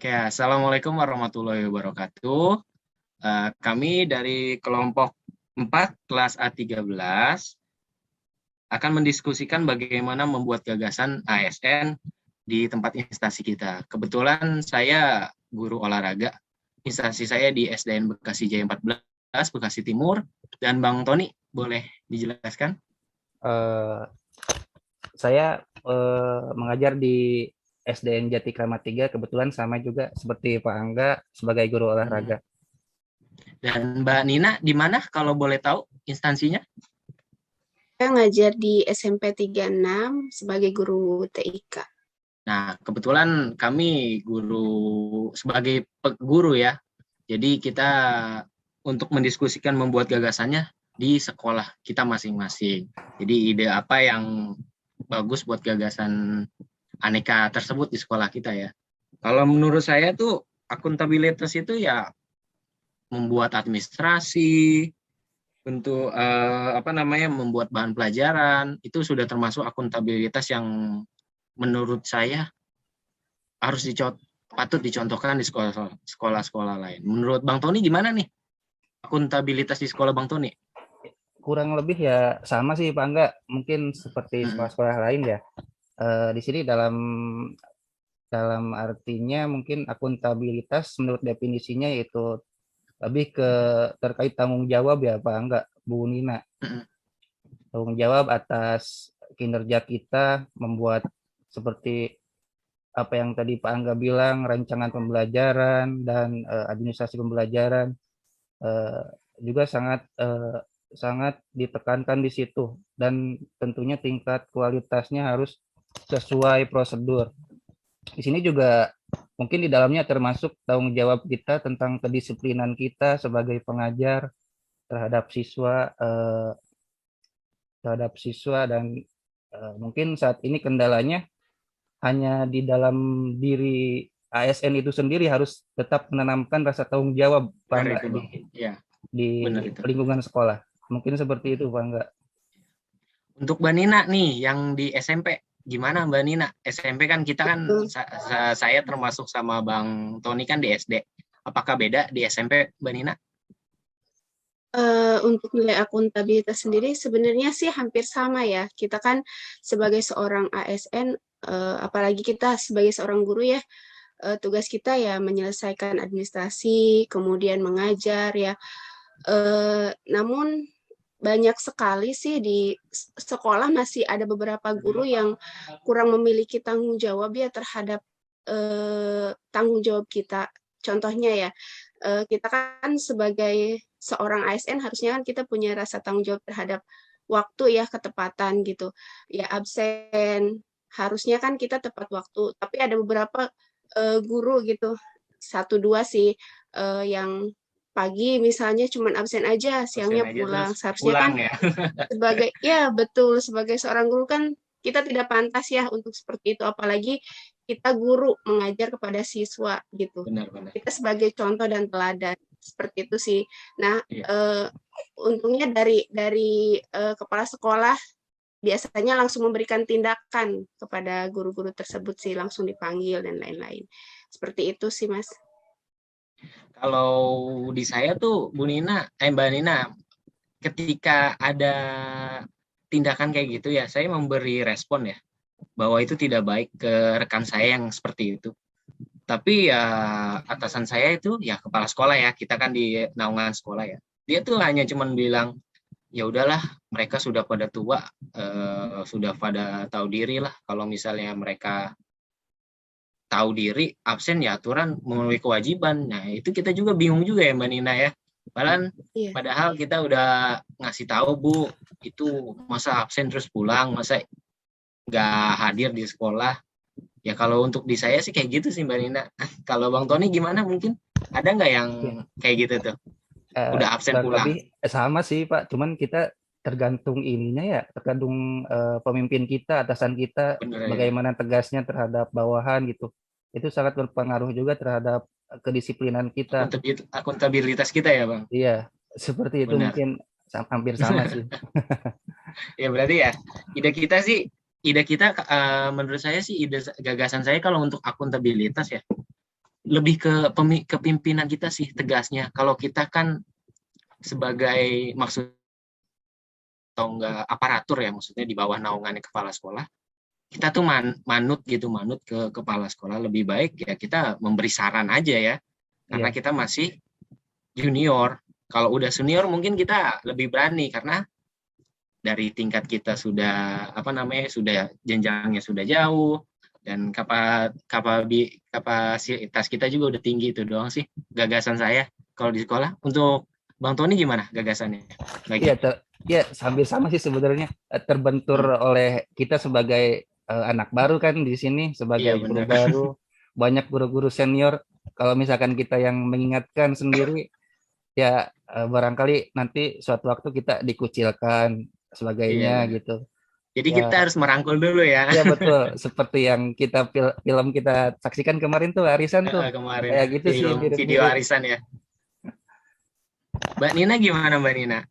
Oke, Assalamualaikum warahmatullahi wabarakatuh. Kami dari kelompok 4 kelas A13 akan mendiskusikan bagaimana membuat gagasan ASN di tempat instansi kita. Kebetulan saya guru olahraga. Instansi saya di SDN Bekasi Jaya 14, Bekasi Timur. Dan Bang Tony, boleh dijelaskan? Eh, saya mengajar di SDN Jati Kramat 3, kebetulan sama juga seperti Pak Angga sebagai guru olahraga. Dan Mbak Nina, di mana kalau boleh tahu instansinya? Saya ngajar di SMP 36 sebagai guru TIK. Nah, kebetulan kami sebagai guru ya. Jadi kita untuk mendiskusikan membuat gagasannya di sekolah kita masing-masing. Jadi ide apa yang bagus buat gagasan aneka tersebut di sekolah kita ya. Kalau menurut saya tuh akuntabilitas itu ya membuat administrasi, untuk membuat bahan pelajaran, itu sudah termasuk akuntabilitas yang menurut saya harus patut dicontohkan di sekolah-sekolah lain. Menurut Bang Tony gimana nih akuntabilitas di sekolah Bang Tony? Kurang lebih ya sama sih Pak Angga, mungkin seperti sekolah-sekolah lain ya. Di sini dalam artinya mungkin akuntabilitas menurut definisinya yaitu lebih ke terkait tanggung jawab ya Pak Angga, Bu Nina. Tanggung jawab atas kinerja kita membuat seperti apa yang tadi Pak Angga bilang, rancangan pembelajaran dan administrasi pembelajaran juga sangat ditekankan di situ, dan tentunya tingkat kualitasnya harus sesuai prosedur. Di sini juga mungkin di dalamnya termasuk tanggung jawab kita tentang kedisiplinan kita sebagai pengajar terhadap siswa dan mungkin saat ini kendalanya hanya di dalam diri ASN itu sendiri harus tetap menanamkan rasa tanggung jawab Pak di lingkungan sekolah. Mungkin seperti itu Pak Angga. Untuk Mbak Nina nih yang di SMP, gimana Mbak Nina? SMP kan kita kan saya termasuk sama Bang Tony kan di SD. Apakah beda di SMP Mbak Nina? Untuk nilai akuntabilitas sendiri sebenarnya sih hampir sama ya. Kita kan sebagai seorang ASN, apalagi kita sebagai seorang guru ya, tugas kita ya menyelesaikan administrasi, kemudian mengajar ya. Namun banyak sekali sih di sekolah masih ada beberapa guru yang kurang memiliki tanggung jawab ya terhadap tanggung jawab kita. Contohnya ya, kita kan sebagai seorang ASN harusnya kan kita punya rasa tanggung jawab terhadap waktu ya, ketepatan gitu. Ya absen, harusnya kan kita tepat waktu. Tapi ada beberapa guru gitu, 1-2 sih yang pagi misalnya cuman absen aja, siangnya pulang. Seharusnya kan ya. sebagai seorang guru kan kita tidak pantas ya untuk seperti itu, apalagi kita guru mengajar kepada siswa gitu. Benar. Kita sebagai contoh dan teladan seperti itu sih. Nah, untungnya dari kepala sekolah biasanya langsung memberikan tindakan kepada guru-guru tersebut sih, langsung dipanggil dan lain-lain. Seperti itu sih, Mas. Kalau di saya tuh Mbak Nina, ketika ada tindakan kayak gitu ya, saya memberi respon ya, bahwa itu tidak baik ke rekan saya yang seperti itu. Tapi ya atasan saya itu ya kepala sekolah ya, kita kan di naungan sekolah ya. Dia tuh hanya cuman bilang, ya udahlah mereka sudah pada tua, sudah pada tahu diri lah. Kalau misalnya mereka tahu diri, absen ya aturan memenuhi kewajiban. Nah itu kita juga bingung juga ya Mbak Nina ya. Padahal kita udah ngasih tahu Bu, itu masa absen terus pulang, masa nggak hadir di sekolah. Ya kalau untuk di saya sih kayak gitu sih Mbak Nina. Kalau Bang Tony gimana, mungkin ada nggak yang kayak gitu tuh? Udah absen pulang. Sama sih Pak, cuman kita tergantung tergantung pemimpin kita, atasan kita. Bener, bagaimana tegasnya terhadap bawahan gitu. Itu sangat berpengaruh juga terhadap kedisiplinan kita. Akuntabilitas kita ya Bang? Iya, seperti itu. Bener. Mungkin hampir sama sih. Ya berarti ya, ide kita menurut saya sih, ide gagasan saya kalau untuk akuntabilitas ya, lebih ke kepimpinan kita sih tegasnya. Kalau kita kan sebagai maksud atau enggak aparatur ya, maksudnya di bawah naungannya kepala sekolah, kita tuh manut ke kepala sekolah. Lebih baik ya kita memberi saran aja ya, karena kita masih junior. Kalau udah senior mungkin kita lebih berani karena dari tingkat kita sudah sudah jenjangnya sudah jauh, dan kapasitas kita juga udah tinggi. Itu doang sih gagasan saya kalau di sekolah. Untuk Bang Tony gimana gagasannya? Ya hampir sama sih sebenarnya, terbentur oleh kita sebagai anak baru kan di sini, sebagai guru baru, banyak guru-guru senior. Kalau misalkan kita yang mengingatkan sendiri, ya barangkali nanti suatu waktu kita dikucilkan sebagainya gitu. Jadi kita harus merangkul dulu ya. Iya betul, seperti yang kita film kita saksikan kemarin tuh, arisan tuh. Kemarin kayak gitu sih, video arisan ya. Mbak Nina gimana, Mbak Nina?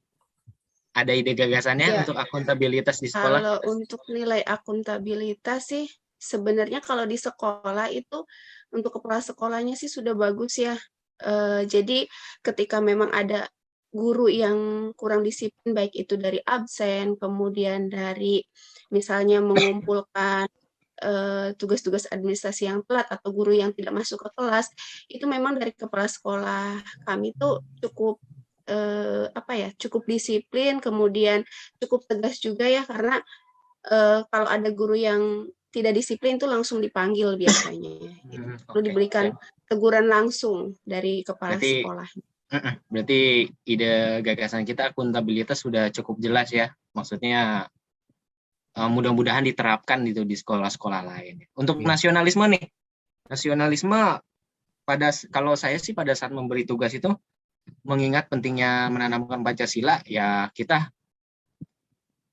Ada ide gagasannya untuk akuntabilitas di sekolah? Kalau untuk nilai akuntabilitas sih sebenarnya kalau di sekolah itu untuk kepala sekolahnya sih sudah bagus ya. Jadi ketika memang ada guru yang kurang disiplin, baik itu dari absen, kemudian dari misalnya mengumpulkan tugas-tugas administrasi yang telat atau guru yang tidak masuk ke kelas, itu memang dari kepala sekolah kami tuh cukup cukup disiplin, kemudian cukup tegas juga ya, karena kalau ada guru yang tidak disiplin itu langsung dipanggil biasanya. Gitu. Perlu diberikan teguran langsung dari kepala sekolah. Berarti ide gagasan kita akuntabilitas sudah cukup jelas ya. Maksudnya mudah-mudahan diterapkan gitu di sekolah-sekolah lain. Untuk nasionalisme nih. Nasionalisme kalau saya sih pada saat memberi tugas itu mengingat pentingnya menanamkan Pancasila, ya kita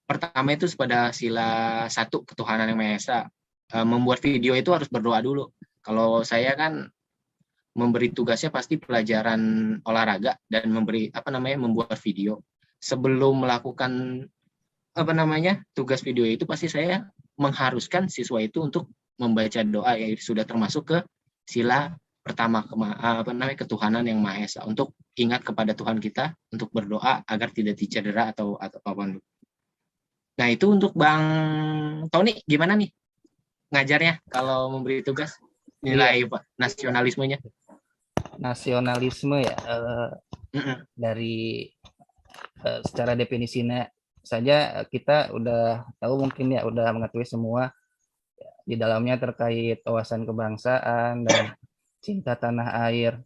pertama itu pada sila 1 ketuhanan yang Maha Esa. Membuat video itu harus berdoa dulu. Kalau saya kan memberi tugasnya pasti pelajaran olahraga dan membuat video. Sebelum melakukan tugas video itu pasti saya mengharuskan siswa itu untuk membaca doa yang sudah termasuk ke sila pertama ketuhanan yang Maha Esa, untuk ingat kepada Tuhan kita, untuk berdoa agar tidak dicedera atau apapun. Nah, itu untuk Bang Tony gimana nih ngajarnya kalau memberi tugas, nilai nasionalismenya? Nasionalisme ya, dari secara definisinya saja kita udah tahu mungkin ya, udah mengetahui semua di dalamnya terkait wawasan kebangsaan dan cinta tanah air.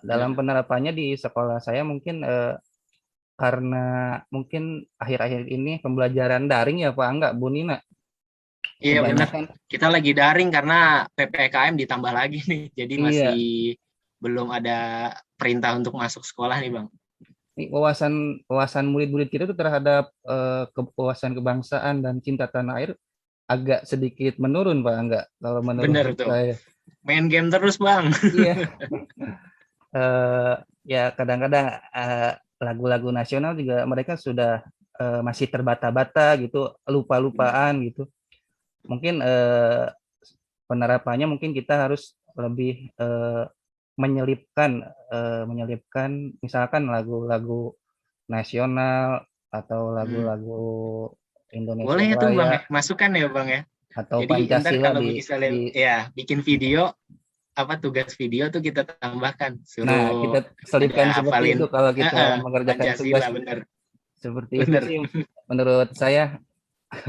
Dalam penerapannya di sekolah saya mungkin karena mungkin akhir-akhir ini pembelajaran daring ya Pak, enggak Bu Nina? Iya benar. Kita lagi daring karena PPKM ditambah lagi nih. Jadi masih belum ada perintah untuk masuk sekolah nih Bang. Wawasan murid-murid kita itu terhadap wawasan kebangsaan dan cinta tanah air agak sedikit menurun Pak, enggak? Kalau menurut saya. Main game terus Bang. Iya. Ya kadang-kadang lagu-lagu nasional juga mereka sudah masih terbata-bata gitu, lupa-lupaan gitu. Mungkin penerapannya mungkin kita harus lebih menyelipkan misalkan lagu-lagu nasional atau lagu-lagu Indonesia boleh Raya. Tuh Bang ya, masukan ya Bang ya. Atau jadi Pancasila kalau bikin video, tugas video tuh kita tambahkan, suruh kita selipkan seperti itu kalau kita mengerjakan Pancasila, tugas. Bener. Seperti itu sih menurut saya.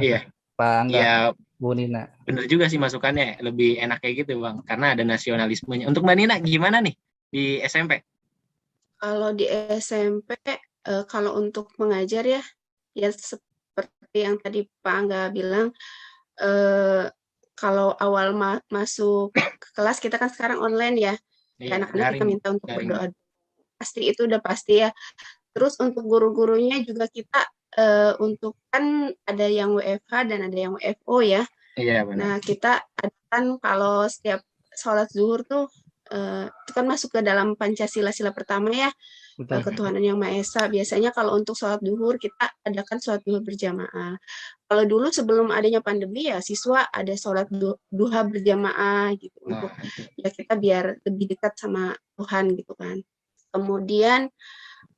Iya. Pak Angga, Bu Nina. Bener juga sih masukannya, lebih enak kayak gitu Bang, karena ada nasionalismenya. Untuk Mbak Nina gimana nih di SMP? Kalau di SMP, kalau untuk mengajar ya seperti yang tadi Pak Angga bilang, kalau awal masuk ke kelas, kita kan sekarang online ya, anak-anak kita minta untuk berdoa, pasti itu udah pasti ya. Terus untuk guru-gurunya juga kita untuk kan ada yang WFH dan ada yang WFO ya. Iya benar. Nah kita kan kalau setiap sholat zuhur tuh itu kan masuk ke dalam Pancasila sila pertama ya, Betul. ketuhanan yang Maha Esa. Biasanya kalau untuk sholat duhur kita adakan sholat duhur berjamaah. Kalau dulu sebelum adanya pandemi ya siswa ada sholat duha berjamaah gitu untuk ya kita biar lebih dekat sama Tuhan gitu kan. Kemudian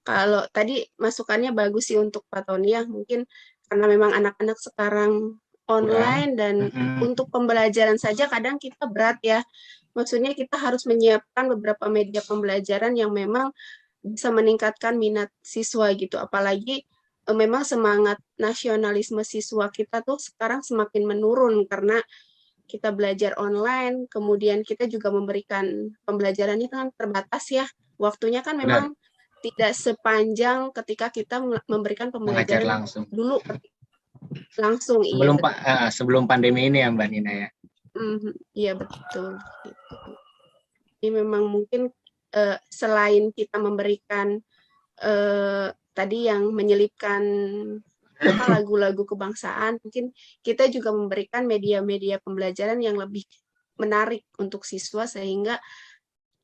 kalau tadi masukannya bagus sih untuk Pak Tony ya, mungkin karena memang anak-anak sekarang online dan untuk pembelajaran saja kadang kita berat ya. Maksudnya kita harus menyiapkan beberapa media pembelajaran yang memang bisa meningkatkan minat siswa gitu. Apalagi memang semangat nasionalisme siswa kita tuh sekarang semakin menurun karena kita belajar online, kemudian kita juga memberikan pembelajarannya kan terbatas ya. Waktunya kan memang tidak sepanjang ketika kita memberikan pembelajaran dulu langsung. Sebelum pandemi ini ya Mbak Nina ya. Iya betul. Gitu. Ini memang mungkin selain kita memberikan tadi yang menyelipkan lagu-lagu kebangsaan, mungkin kita juga memberikan media-media pembelajaran yang lebih menarik untuk siswa sehingga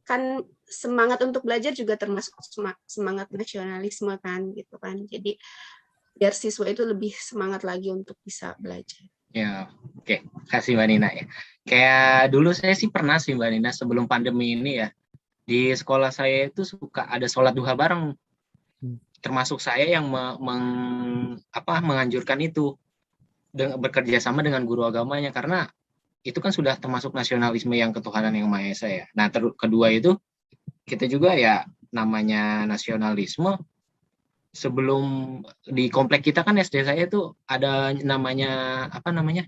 kan semangat untuk belajar juga termasuk semangat nasionalisme kan gitu kan. Jadi biar siswa itu lebih semangat lagi untuk bisa belajar. Ya, oke. Kasih Mbak Nina ya. Kayak dulu saya sih pernah sih Mbak Nina sebelum pandemi ini ya. Di sekolah saya itu suka ada sholat duha bareng. Termasuk saya yang menganjurkan itu bekerja sama dengan guru agamanya karena itu kan sudah termasuk nasionalisme yang ketuhanan yang Maha Esa ya. Nah, kedua itu kita juga ya namanya nasionalisme. Sebelum di komplek kita kan SD saya itu ada namanya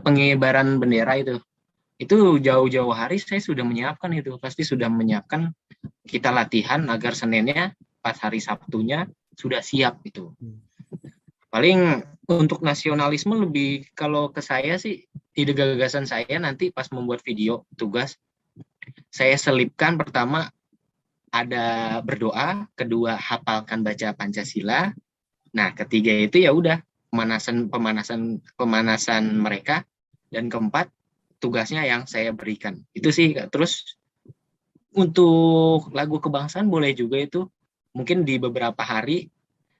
pengibaran bendera itu. Itu jauh-jauh hari saya sudah menyiapkan itu. Pasti sudah menyiapkan kita latihan agar Seninnya pas hari Sabtunya sudah siap itu. Paling untuk nasionalisme lebih kalau ke saya sih ide gagasan saya nanti pas membuat video tugas saya selipkan pertama ada berdoa, kedua hafalkan baca Pancasila. Nah, ketiga itu ya udah pemanasan mereka dan keempat tugasnya yang saya berikan. Itu sih. Terus untuk lagu kebangsaan boleh juga itu mungkin di beberapa hari.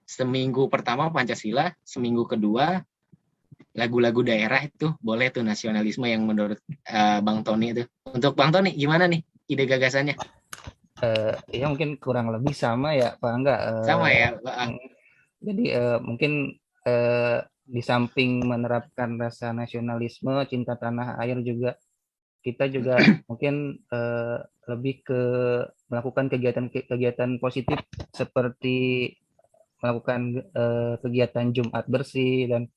Seminggu pertama Pancasila, seminggu kedua lagu-lagu daerah itu boleh tuh nasionalisme yang menurut Bang Tony itu. Untuk Bang Tony gimana nih ide gagasannya? Ya mungkin kurang lebih sama ya Pak Angga. Sama ya. Jadi mungkin di samping menerapkan rasa nasionalisme, cinta tanah air juga kita juga mungkin lebih ke melakukan kegiatan positif seperti melakukan kegiatan Jumat bersih dan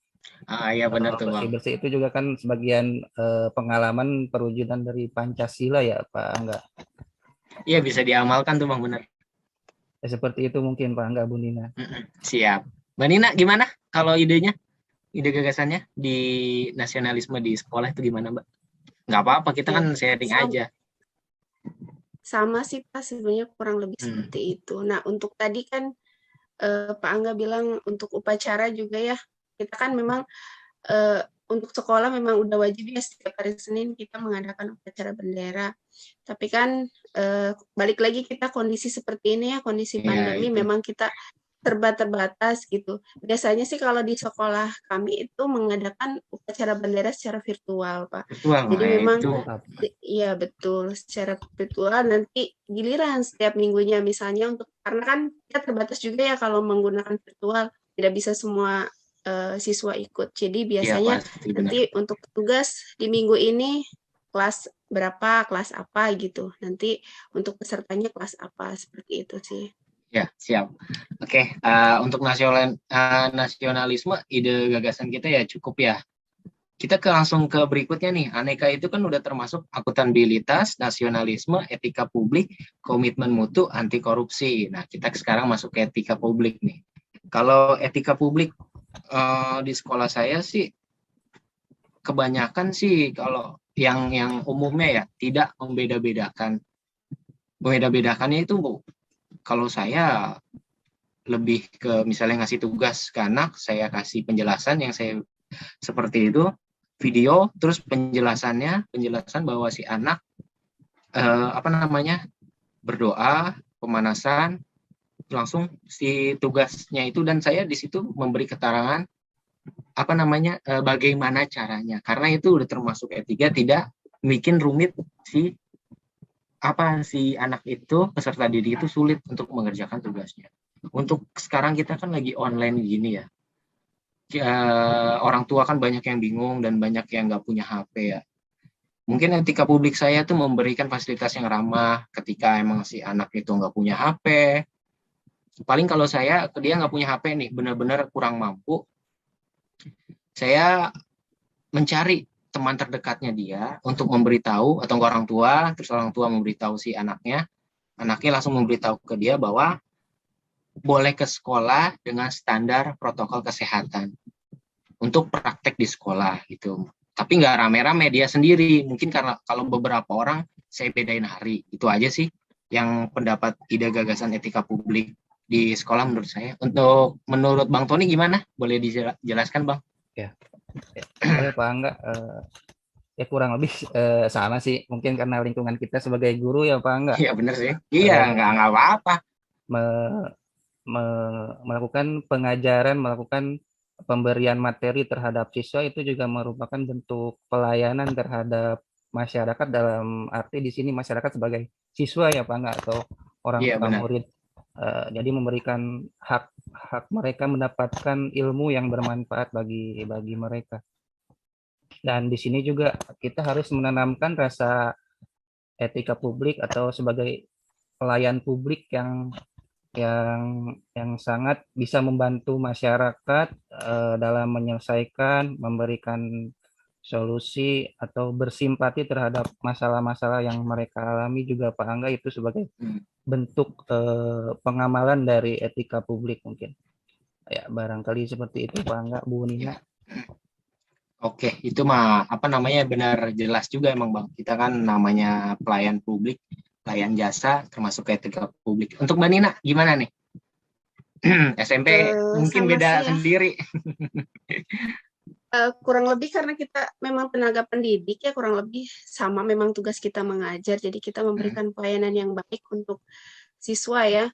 ya benar tuh Bang. Bersih itu juga kan sebagian pengalaman perwujudan dari Pancasila ya Pak Angga. Iya bisa diamalkan tuh Bang, benar. Ya, seperti itu mungkin Pak Angga, Bu Nina. Siap. Mbak Nina gimana kalau idenya? Ide gagasannya di nasionalisme di sekolah itu gimana Mbak? Nggak apa-apa, kita kan sharing aja. Sama sih Pak, sebenarnya kurang lebih seperti itu. Nah untuk tadi kan Pak Angga bilang untuk upacara juga ya, kita kan memang untuk sekolah memang udah wajib ya setiap hari Senin kita mengadakan upacara bendera. Tapi kan balik lagi kita kondisi seperti ini ya, kondisi pandemi memang kita terbatas gitu. Biasanya sih kalau di sekolah kami itu mengadakan upacara bendera secara virtual, Pak. Jadi memang iya betul, secara virtual nanti giliran setiap minggunya misalnya untuk karena kan kita terbatas juga ya kalau menggunakan virtual, tidak bisa semua siswa ikut. Jadi biasanya nanti untuk tugas di minggu ini kelas berapa, kelas apa gitu. Nanti untuk pesertanya kelas apa, seperti itu sih. Ya, siap. Oke, untuk nasionalisme, ide gagasan kita ya cukup ya. Kita langsung ke berikutnya nih. Aneka itu kan udah termasuk akuntabilitas, nasionalisme, etika publik, komitmen mutu, anti korupsi. Nah, kita sekarang masuk ke etika publik nih. Kalau etika publik di sekolah saya sih kebanyakan sih kalau yang umumnya ya tidak membeda-bedakan. Beda-bedakannya itu kalau saya lebih ke misalnya ngasih tugas ke anak, saya kasih penjelasan yang saya seperti itu, video, terus penjelasan bahwa si anak apa namanya, berdoa, pemanasan, langsung si tugasnya itu, dan saya di situ memberi keterangan apa namanya, bagaimana caranya, karena itu udah termasuk etika, tidak bikin rumit si anak itu, peserta didik itu sulit untuk mengerjakan tugasnya. Untuk sekarang kita kan lagi online gini ya, orang tua kan banyak yang bingung dan banyak yang nggak punya HP ya. Mungkin etika publik saya tuh memberikan fasilitas yang ramah ketika emang si anak itu nggak punya HP. Paling kalau dia nggak punya HP nih, benar-benar kurang mampu, saya mencari teman terdekatnya dia untuk memberitahu, atau orang tua, terus orang tua memberitahu si anaknya langsung memberitahu ke dia bahwa boleh ke sekolah dengan standar protokol kesehatan untuk praktek di sekolah gitu. Tapi nggak rame-rame, dia sendiri. Mungkin karena kalau beberapa orang saya bedain hari, itu aja sih yang pendapat ide gagasan etika publik di sekolah menurut saya. Untuk menurut Bang Tony gimana? Boleh dijelaskan Bang? Ya, boleh Pak Angga. Ya kurang lebih sama sih. Mungkin karena lingkungan kita sebagai guru ya Pak Angga. Iya benar sih. Iya, nggak apa-apa. Melakukan pengajaran, melakukan pemberian materi terhadap siswa itu juga merupakan bentuk pelayanan terhadap masyarakat, dalam arti di sini masyarakat sebagai siswa ya Pak Angga, atau orang Iya, tua benar. murid. Jadi memberikan hak mereka mendapatkan ilmu yang bermanfaat bagi mereka. Dan di sini juga kita harus menanamkan rasa etika publik atau sebagai pelayan publik yang sangat bisa membantu masyarakat dalam menyelesaikan, memberikan solusi atau bersimpati terhadap masalah-masalah yang mereka alami juga Pak Angga, itu sebagai bentuk pengamalan dari etika publik mungkin. Ya, barangkali seperti itu Pak Angga, Bu Nina. Oke, itu mah apa namanya, benar jelas juga emang Bang. Kita kan namanya pelayan publik, pelayan jasa, termasuk etika publik. Untuk Mbak Nina gimana nih? SMP mungkin beda ya. sendiri. Kurang lebih karena kita memang tenaga pendidik ya, kurang lebih sama, memang tugas kita mengajar, jadi kita memberikan pelayanan yang baik untuk siswa ya.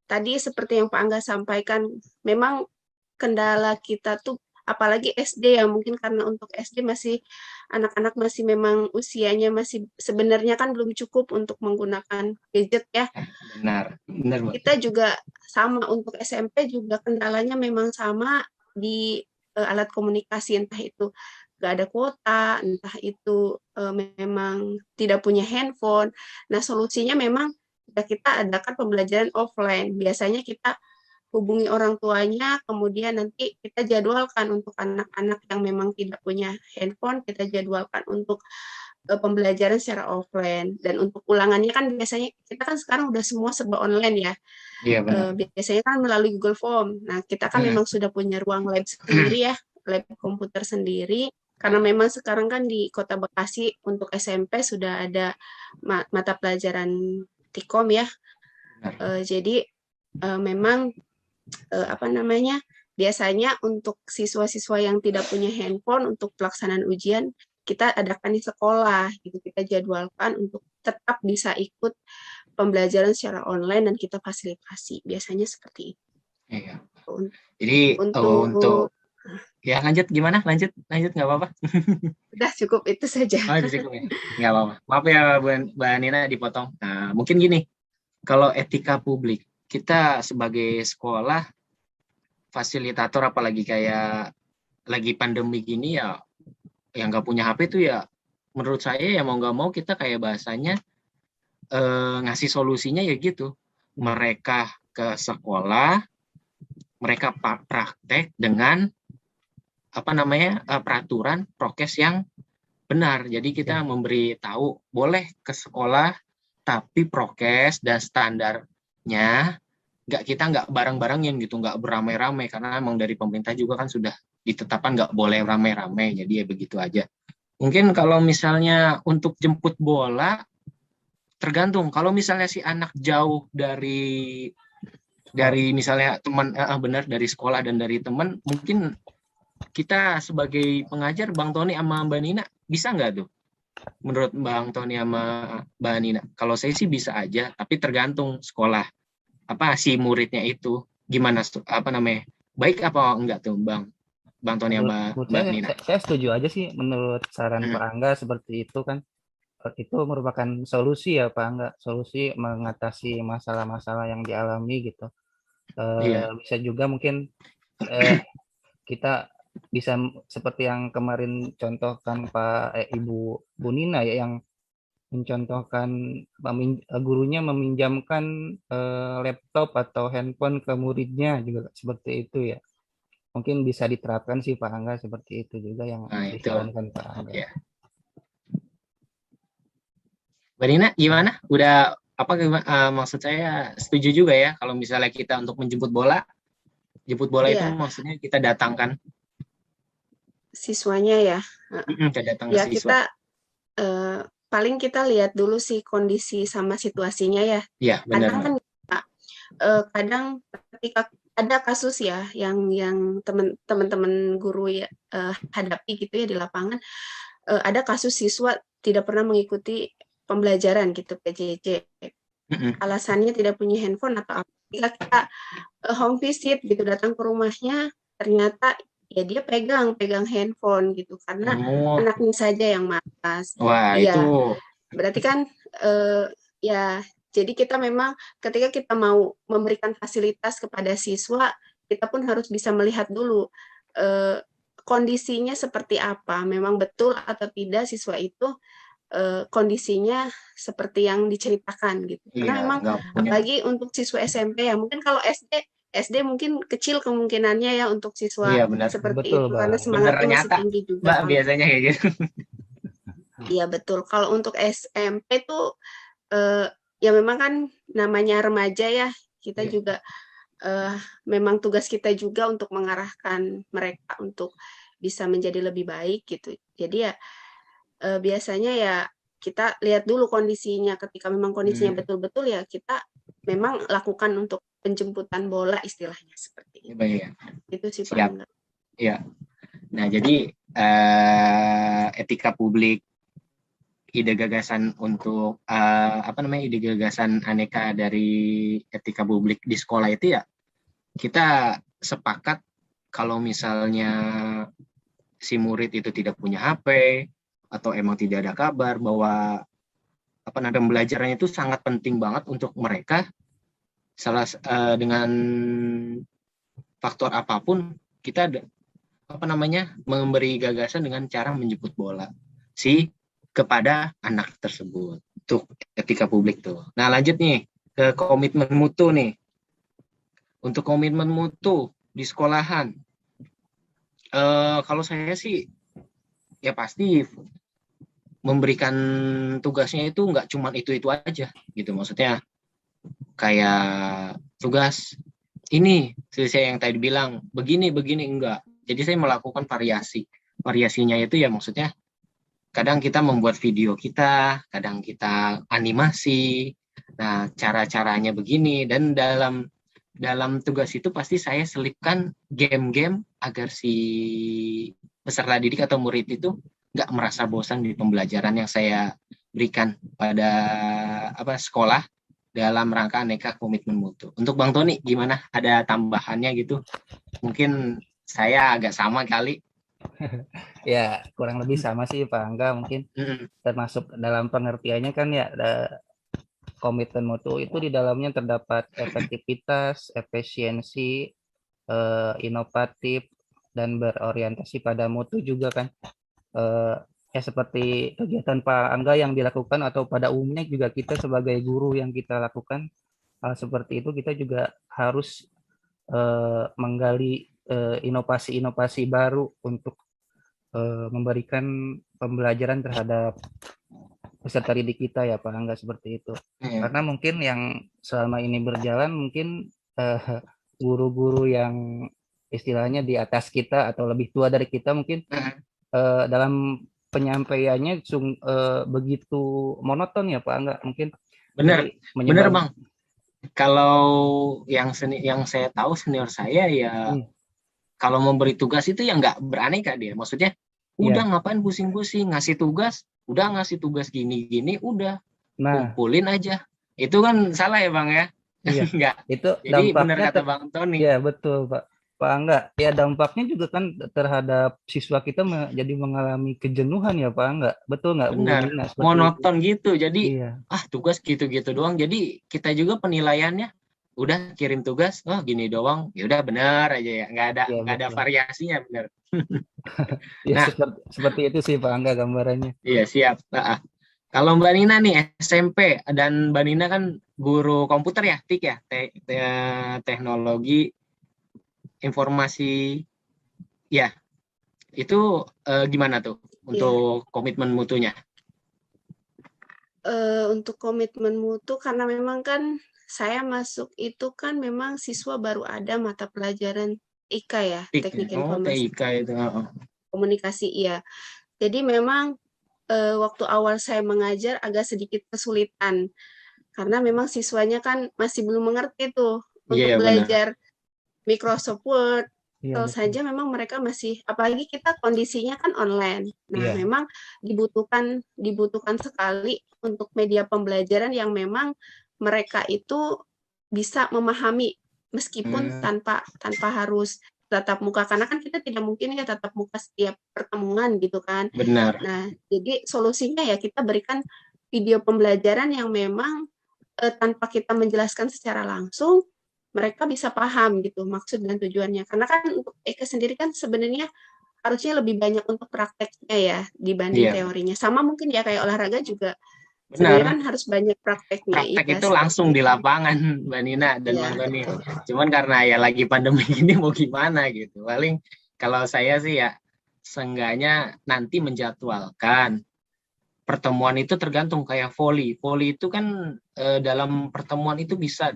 Tadi seperti yang Pak Angga sampaikan, memang kendala kita tuh apalagi SD ya, mungkin karena untuk SD masih anak-anak masih memang usianya masih sebenarnya kan belum cukup untuk menggunakan gadget ya. Benar Mbak. Kita juga sama untuk SMP juga kendalanya memang sama di alat komunikasi, entah itu nggak ada kuota, entah itu memang tidak punya handphone. Nah, solusinya memang kita adakan pembelajaran offline. Biasanya kita hubungi orang tuanya, kemudian nanti kita jadwalkan untuk anak-anak yang memang tidak punya handphone, kita jadwalkan untuk pembelajaran secara offline. Dan untuk ulangannya kan biasanya kita kan sekarang udah semua serba online ya. Iya, benar. Biasanya kan melalui Google Form. Nah, kita kan memang sudah punya ruang lab sendiri ya, lab komputer sendiri. Karena memang sekarang kan di Kota Bekasi untuk SMP sudah ada mata pelajaran Tikom ya. Jadi memang apa namanya, biasanya untuk siswa-siswa yang tidak punya handphone untuk pelaksanaan ujian kita adakan di sekolah gitu, kita jadwalkan untuk tetap bisa ikut pembelajaran secara online dan kita fasilitasi, biasanya seperti itu. Iya. Jadi untuk ya lanjut nggak apa-apa. Udah cukup itu saja. Cukup ya, nggak apa-apa. Maaf ya Mbak Nina dipotong. Nah, mungkin gini, kalau etika publik kita sebagai sekolah fasilitator, apalagi kayak lagi pandemi gini ya, yang nggak punya HP itu ya, menurut saya ya mau nggak mau kita kayak bahasanya ngasih solusinya ya gitu. Mereka ke sekolah, mereka praktek dengan apa namanya peraturan prokes yang benar. Jadi kita memberi tahu boleh ke sekolah, tapi prokes dan standarnya kita nggak bareng-barengin gitu, nggak beramai-ramai, karena emang dari pemerintah juga kan sudah ditetapkan nggak boleh ramai-ramai. Jadi ya begitu aja. Mungkin kalau misalnya untuk jemput bola, tergantung. Kalau misalnya si anak jauh dari misalnya teman, benar, dari sekolah dan dari teman, mungkin kita sebagai pengajar Bang Tony sama Mbak Nina bisa nggak tuh menurut Bang Tony sama Mbak Nina? Kalau saya sih bisa aja, tapi tergantung sekolah apa si muridnya itu gimana apa namanya, baik apa enggak tuh Bang Tony sama Menurut Mbak Nina. saya setuju aja sih menurut saran Pak Angga seperti itu kan. Itu merupakan solusi ya Pak Angga, solusi mengatasi masalah-masalah yang dialami gitu. Iya. Bisa juga mungkin kita bisa seperti yang kemarin contohkan Ibu Bu Nina ya, yang mencontohkan gurunya meminjamkan laptop atau handphone ke muridnya juga seperti itu ya. Mungkin bisa diterapkan sih Pak Angga, seperti itu juga yang Nah, itu disarankan Pak Angga. ya. Mbak Nina gimana? Udah apa maksud saya setuju juga ya kalau misalnya kita untuk menjemput bola, jemput bola itu Iya, maksudnya kita datangkan siswanya ya. kita datang ke Ya siswa. kita paling kita lihat dulu sih kondisi sama situasinya ya. Iya, benar. Kadang kan kadang ketika ada kasus ya yang teman-teman guru ya hadapi gitu ya di lapangan, ada kasus siswa tidak pernah mengikuti pembelajaran gitu PJJ. Alasannya tidak punya handphone atau apa. Ketika kita home visit gitu, datang ke rumahnya, ternyata ya dia pegang handphone gitu karena anaknya saja yang malas. Wah, ya, itu berarti kan ya jadi kita memang ketika kita mau memberikan fasilitas kepada siswa, kita pun harus bisa melihat dulu kondisinya seperti apa, memang betul atau tidak siswa itu kondisinya seperti yang diceritakan gitu. Karena memang apalagi untuk siswa SMP ya, mungkin kalau SD mungkin kecil kemungkinannya ya untuk siswa seperti betul, itu karena semangatnya masih tinggi juga. Mbak, biasanya kayak gitu. Iya betul. Kalau untuk SMP tuh ya memang kan namanya remaja ya, kita juga memang tugas kita juga untuk mengarahkan mereka untuk bisa menjadi lebih baik gitu. Jadi ya biasanya ya kita lihat dulu kondisinya. Ketika memang kondisinya betul-betul ya kita memang lakukan untuk penjemputan bola istilahnya seperti itu. Itu sih Pak. Iya. Nah, jadi etika publik, ide gagasan untuk ide gagasan aneka dari etika publik di sekolah itu ya kita sepakat kalau misalnya si murid itu tidak punya HP atau emang tidak ada kabar bahwa pembelajarannya itu sangat penting banget untuk mereka, dengan faktor apapun kita memberi gagasan dengan cara menjemput bola kepada anak tersebut untuk etika publik tuh. Nah, lanjut nih ke komitmen mutu nih. Untuk komitmen mutu di sekolahan, kalau saya sih ya pasti memberikan tugasnya itu nggak cuma itu aja gitu, maksudnya kayak tugas ini saya yang tadi bilang begini enggak. Jadi saya melakukan variasinya itu ya maksudnya kadang kita membuat video kita, kadang kita animasi. Nah, cara-caranya begini, dan dalam tugas itu pasti saya selipkan game-game agar si peserta didik atau murid itu nggak merasa bosan di pembelajaran yang saya berikan pada sekolah dalam rangka aneka komitmen mutu. Untuk Bang Tony gimana? Ada tambahannya gitu? Mungkin saya agak sama kali. Ya, kurang lebih sama sih Pak Angga, mungkin termasuk dalam pengertiannya kan ya komitmen mutu itu di dalamnya terdapat efektivitas, efisiensi, inovatif, dan berorientasi pada mutu juga kan. Ya seperti kegiatan Pak Angga yang dilakukan atau pada umumnya juga kita sebagai guru yang kita lakukan hal seperti itu, kita juga harus menggali inovasi-inovasi baru untuk memberikan pembelajaran terhadap peserta didik kita ya Pak Angga, seperti itu. Karena mungkin yang selama ini berjalan mungkin guru-guru yang istilahnya di atas kita atau lebih tua dari kita mungkin dalam penyampaiannya begitu monoton ya Pak Angga, mungkin. Benar Bang. Kalau yang saya tahu senior saya ya kalau memberi tugas itu ya nggak beraneka dia, maksudnya udah ngapain pusing-pusing ngasih tugas udah ngasih tugas gini-gini, udah Nah, kumpulin aja. Itu kan salah ya Bang ya? iya, Enggak. itu Jadi benar dampaknya kata Bang Tony. ya betul Pak. Pak Angga, ya dampaknya juga kan terhadap siswa kita jadi mengalami kejenuhan ya Pak Angga. Betul nggak Bu Benar, Nina seperti itu? monoton gitu. Jadi Iya, tugas gitu-gitu doang. Jadi kita juga penilaiannya udah kirim tugas, oh gini doang, ya udah benar aja ya, iya nggak ada betul. variasinya, benar. Ya Nah, seperti itu sih Pak Angga gambarannya. iya siap. Kalau Mbak Nina nih SMP, dan Mbak Nina kan guru komputer ya, TIK ya, teknologi informasi, ya itu gimana tuh Iya. untuk komitmen mutunya? Untuk komitmen mutu karena memang kan saya masuk itu kan memang siswa baru ada mata pelajaran IK ya, TIK, Teknik oh Informasi TIK itu. Komunikasi, iya. Jadi memang waktu awal saya mengajar agak sedikit kesulitan karena memang siswanya kan masih belum mengerti tuh untuk Iya benar. belajar Microsoft Word. Iya Tentu betul. saja memang mereka masih, apalagi kita kondisinya kan online. Nah, Iya, memang dibutuhkan sekali untuk media pembelajaran yang memang mereka itu bisa memahami meskipun Hmm, tanpa harus tatap muka karena kan kita tidak mungkin ya tatap muka setiap pertemuan gitu kan. benar. Nah, jadi solusinya ya kita berikan video pembelajaran yang memang tanpa kita menjelaskan secara langsung mereka bisa paham gitu maksud dan tujuannya. Karena kan untuk Eka sendiri kan sebenarnya harusnya lebih banyak untuk prakteknya ya dibanding Iya, teorinya. Sama mungkin ya kayak olahraga juga sebenarnya benar. kan harus banyak prakteknya Praktek Ika itu langsung seperti di itu. lapangan, Mbak Nina dan Iya, Bang Tony. betul. Cuman karena ya lagi pandemi ini mau gimana gitu. Paling kalau saya sih ya seenggaknya nanti menjadwalkan pertemuan itu tergantung kayak volley. Volley itu kan dalam pertemuan itu bisa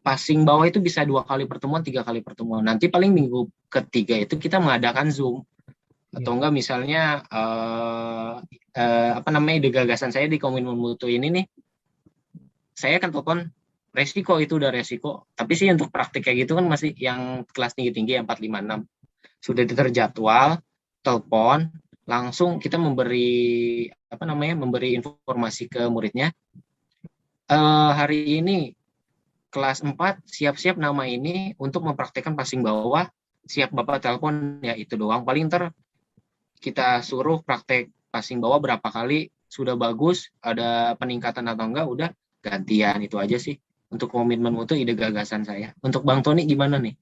passing bawah itu bisa 2 kali pertemuan, 3 kali pertemuan. Nanti paling minggu ketiga itu kita mengadakan Zoom iya. atau enggak misalnya apa namanya ide gagasan saya di komitmen mutu ini nih, saya kan telepon resiko itu udah resiko, tapi sih untuk praktik kayak gitu kan masih yang kelas tinggi-tinggi 4, 5, 6 sudah terjadwal, telepon langsung kita memberi apa namanya memberi informasi ke muridnya, hari ini kelas 4 siap-siap nama ini untuk mempraktekkan passing bawah, siap Bapak telepon ya, itu doang. Paling ntar kita suruh praktek passing bawah berapa kali, sudah bagus, ada peningkatan atau enggak, udah gantian, itu aja sih. Untuk komitmen mutu ide gagasan saya. Untuk Bang Tony gimana nih?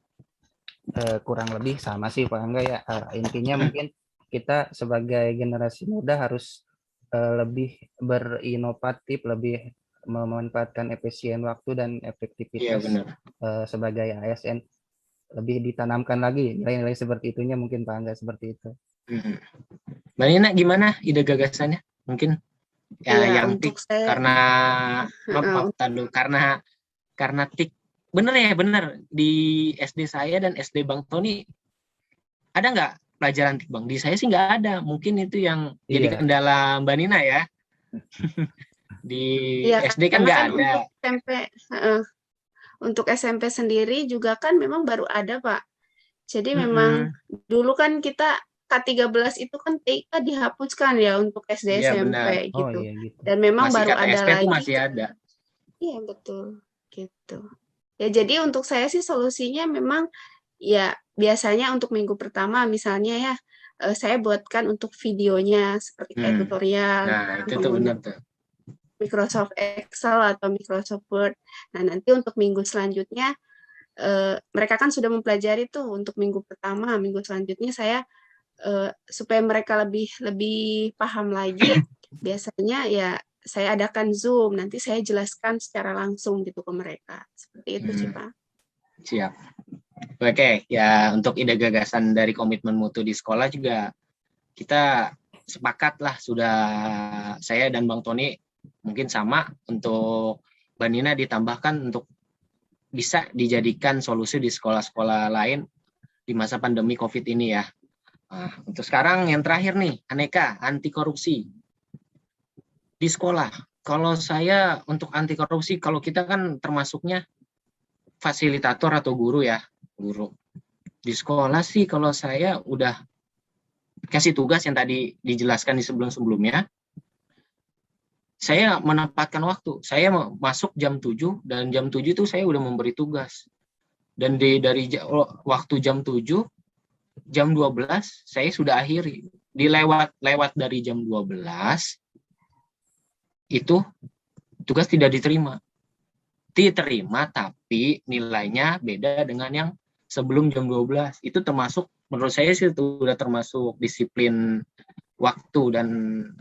Kurang lebih sama sih Pak Angga ya. Intinya mungkin kita sebagai generasi muda harus lebih berinovatif, lebih memanfaatkan efisien waktu dan Iya efektivitas benar. sebagai ASN, lebih ditanamkan lagi nilai-nilai seperti itunya mungkin Pak Angga seperti itu. Mbak Nina gimana ide gagasannya? Mungkin ya Iya, yang untuk tik saya karena karena tik bener ya, bener di SD saya dan SD Bang Tony ada nggak pelajaran tik Bang? Di saya sih nggak ada. Mungkin itu yang jadi Iya, kendala Mbak Nina ya. Di iya SD kan karena nggak kan ada. untuk SMP sendiri juga kan memang baru ada, Pak. Jadi memang Mm-mm. dulu kan kita K13 itu kan TK dihapuskan ya untuk SD Iya benar. SMP oh gitu. iya gitu. Dan memang Masih baru kata ada SP tuh lagi. masih ada. Iya, betul. Gitu. Ya jadi untuk saya sih solusinya memang ya biasanya untuk minggu pertama misalnya ya saya buatkan untuk videonya seperti kayak Hmm. tutorial Nah itu tuh benar menggunakan tuh. Microsoft Excel atau Microsoft Word. Nah, nanti untuk minggu selanjutnya mereka kan sudah mempelajari tuh untuk minggu pertama, minggu selanjutnya saya supaya mereka lebih lebih paham lagi, biasanya ya saya adakan Zoom, nanti saya jelaskan secara langsung gitu ke mereka. Seperti itu sih, Pak. Siap. Oke, ya untuk ide gagasan dari komitmen mutu di sekolah juga kita sepakat lah, sudah saya dan Bang Tony mungkin sama, untuk Mbak Nina ditambahkan untuk bisa dijadikan solusi di sekolah-sekolah lain di masa pandemi COVID ini ya. Nah, untuk sekarang yang terakhir nih, Aneka, anti korupsi di sekolah. Kalau saya untuk anti korupsi, kalau kita kan termasuknya fasilitator atau guru ya, guru. Di sekolah sih kalau saya udah kasih tugas yang tadi dijelaskan di sebelum-sebelumnya, saya menempatkan waktu. Saya masuk jam 7 dan jam 7 itu saya udah memberi tugas. Dan dari waktu jam 7, jam 12 saya sudah akhiri. Lewat dari jam 12 itu tugas tidak diterima tapi nilainya beda dengan yang sebelum jam 12. Itu termasuk, menurut saya sih itu udah termasuk disiplin waktu dan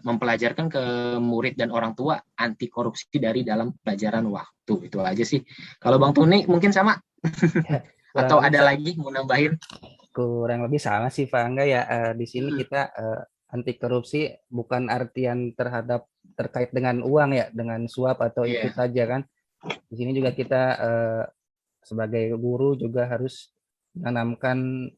mempelajarkan ke murid dan orang tua anti korupsi dari dalam pelajaran waktu. Itu aja sih. Kalau Bang Tony mungkin sama Ya, atau ada lagi mau nambahin? kurang lebih sama sih Pak Angga ya. Di sini kita anti korupsi bukan artian terkait dengan uang ya, dengan suap atau itu saja kan. Di sini juga kita sebagai guru juga harus menanamkan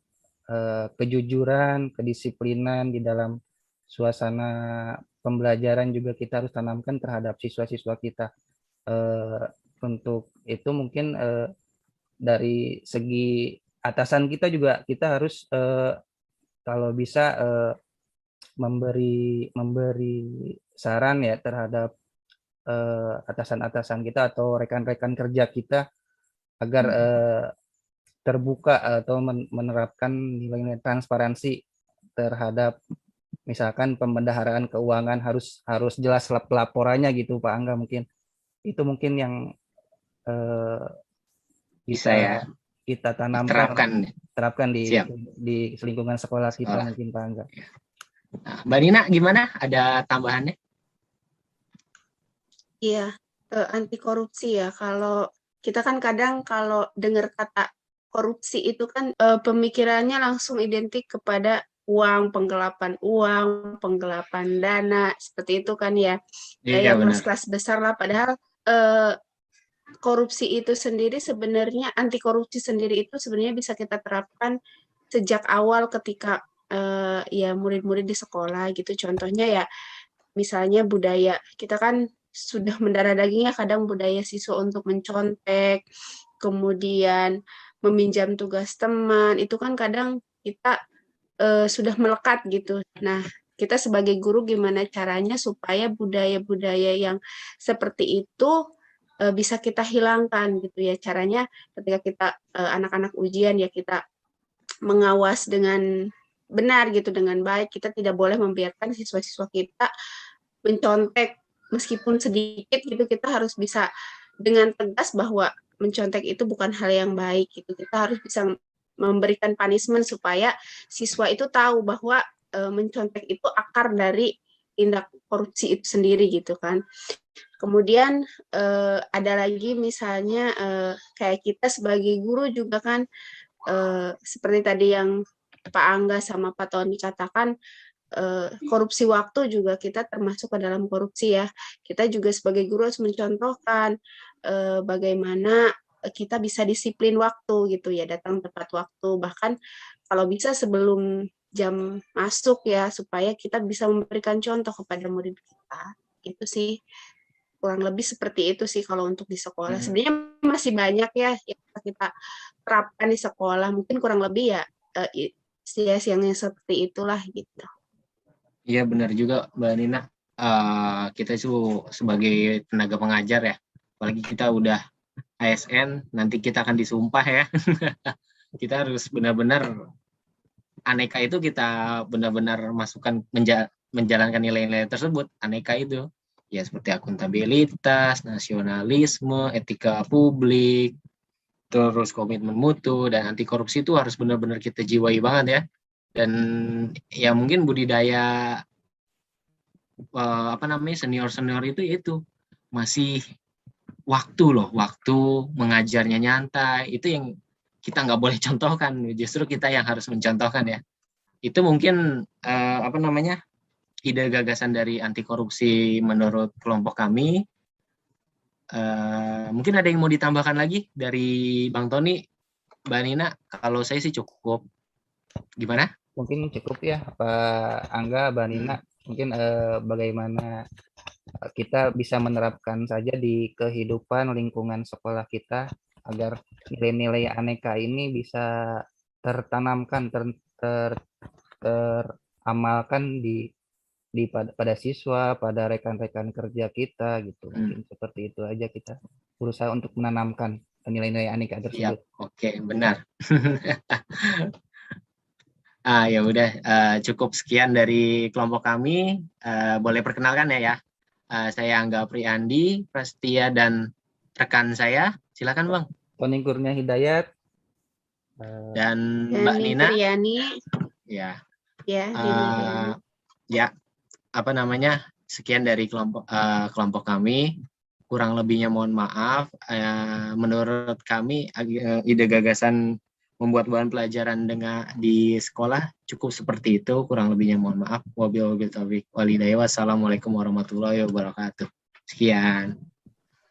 kejujuran, kedisiplinan di dalam suasana pembelajaran, juga kita harus tanamkan terhadap siswa-siswa kita. Untuk itu mungkin dari segi atasan kita juga kita harus kalau bisa memberi saran ya terhadap atasan-atasan kita atau rekan-rekan kerja kita agar terbuka atau menerapkan nilai-nilai transparansi terhadap misalkan pembendaharaan keuangan, harus jelas pelaporannya gitu Pak Angga. Mungkin itu mungkin yang bisa ya kita tanamkan, terapkan di lingkungan sekolah kita mungkin Pak Angga. Nah, Mbak Nina gimana? Ada tambahannya? Iya, anti korupsi ya. Kalau kita kan kadang kalau dengar kata korupsi itu kan pemikirannya langsung identik kepada uang, penggelapan dana, seperti itu kan ya. Iya, yang kelas-kelas besar lah. Padahal korupsi itu sendiri sebenarnya, anti korupsi sendiri itu sebenarnya bisa kita terapkan sejak awal ketika ya murid-murid di sekolah gitu. Contohnya ya misalnya budaya, kita kan sudah mendarah dagingnya kadang budaya siswa untuk mencontek, kemudian meminjam tugas teman, itu kan kadang kita sudah melekat gitu. Nah, kita sebagai guru gimana caranya supaya budaya-budaya yang seperti itu bisa kita hilangkan gitu ya. Caranya ketika kita anak-anak ujian ya kita mengawas dengan benar gitu, dengan baik. Kita tidak boleh membiarkan siswa-siswa kita mencontek meskipun sedikit gitu. Kita harus bisa dengan tegas bahwa mencontek itu bukan hal yang baik gitu. Kita harus bisa memberikan punishment supaya siswa itu tahu bahwa mencontek itu akar dari tindak korupsi itu sendiri gitu kan. Kemudian ada lagi misalnya kayak kita sebagai guru juga kan seperti tadi yang Pak Angga sama Pak Tony katakan, korupsi waktu juga kita termasuk ke dalam korupsi ya. Kita juga sebagai guru harus mencontohkan bagaimana kita bisa disiplin waktu gitu ya, datang tepat waktu, bahkan kalau bisa sebelum jam masuk ya, supaya kita bisa memberikan contoh kepada murid kita. Itu sih kurang lebih seperti itu sih kalau untuk di sekolah. Sebenarnya masih banyak ya yang kita terapkan di sekolah, mungkin kurang lebih ya yang seperti itulah gitu. Iya benar juga Mbak Nina. Kita itu sebagai tenaga pengajar ya, apalagi kita udah ASN, nanti kita akan disumpah ya. Kita harus benar-benar aneka itu kita benar-benar masukkan menjalankan nilai-nilai tersebut. Aneka itu ya seperti akuntabilitas, nasionalisme, etika publik, terus komitmen mutu dan anti korupsi itu harus benar-benar kita jiwai banget ya. Dan ya mungkin budidaya senior itu masih waktu mengajarnya nyantai, itu yang kita nggak boleh contohkan, justru kita yang harus mencontohkan ya. Itu mungkin ide gagasan dari anti korupsi menurut kelompok kami. Mungkin ada yang mau ditambahkan lagi dari Bang Tony, Mbak Nina? Kalau saya sih cukup. Gimana? Mungkin cukup ya Pak Angga, Mbak Nina. Mungkin bagaimana kita bisa menerapkan saja di kehidupan lingkungan sekolah kita agar nilai-nilai aneka ini bisa tertanamkan, teramalkan di pada siswa, pada rekan-rekan kerja kita gitu. Mungkin seperti itu aja kita berusaha untuk menanamkan nilai-nilai Aneka tersebut. Oke, benar. Ya udah, cukup sekian dari kelompok kami. Boleh perkenalkan ya. Saya Angga Priandi, Prastia, dan rekan saya. Silakan Bang. Tony Kurnia Hidayat. Dan Mbak Nina. Triani. Ya. Ya, apa namanya? Sekian dari kelompok kami. Kurang lebihnya mohon maaf. Menurut kami ide gagasan membuat bahan pelajaran di sekolah cukup seperti itu. Kurang lebihnya mohon maaf. Wabillahi taufiq walhidayah. Wassalamualaikum warahmatullahi wabarakatuh. Sekian.